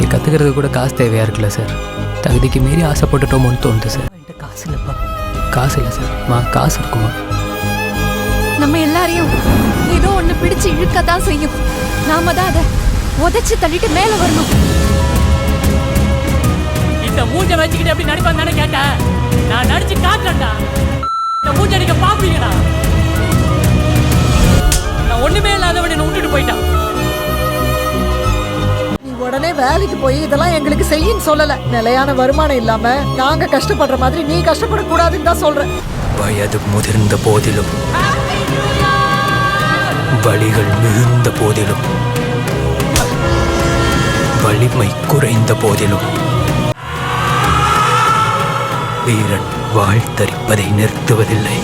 இங்கே கற்றுக்கிறது கூட காசு தேவையாக இருக்குல்ல சார். தகுதிக்கு மீறி ஆசைப்பட்டுட்டோமோன்னு தோணுது சார். என்கிட்ட காசு இல்லைப்பா. காசு இல்லை சார். காசு இருக்குமா? நம்ம எல்லாரையும் ஏதோ ஒன்று பிடிச்சு இழுக்கத்தான் செய்யும். நாம தான் அதை உதைச்சு தள்ளிட்டு மேலே வரணும். இந்த மூஞ்ச வச்சுக்கிட்டு எப்படி நடிப்பான்னு தானே கேட்டேன். நான் நடிச்சு காட்டுறேன்டா. இந்த மூஞ்ச நீங்க பாப்பீங்கடா. நான் ஒண்ணுமே இல்லாதவன் என்ன விட்டுட்டு போயிட்டான். நீ உடனே வேலைக்கு போய் இதெல்லாம் எங்களுக்கு செய்யின்னு சொல்லல. நிலையான வருமானம் இல்லாம நாங்க கஷ்டப்படுற மாதிரி நீ கஷ்டப்படக்கூடாதுன்னு தான் சொல்றேன். வயது முதிர்ந்த போதிலும், வலிகள் மிகுந்த போதிலும், வலிமை குறைந்த போதிலும் வீரன் வாழ்த்தரிப்பதை நிறுத்துவதில்லை.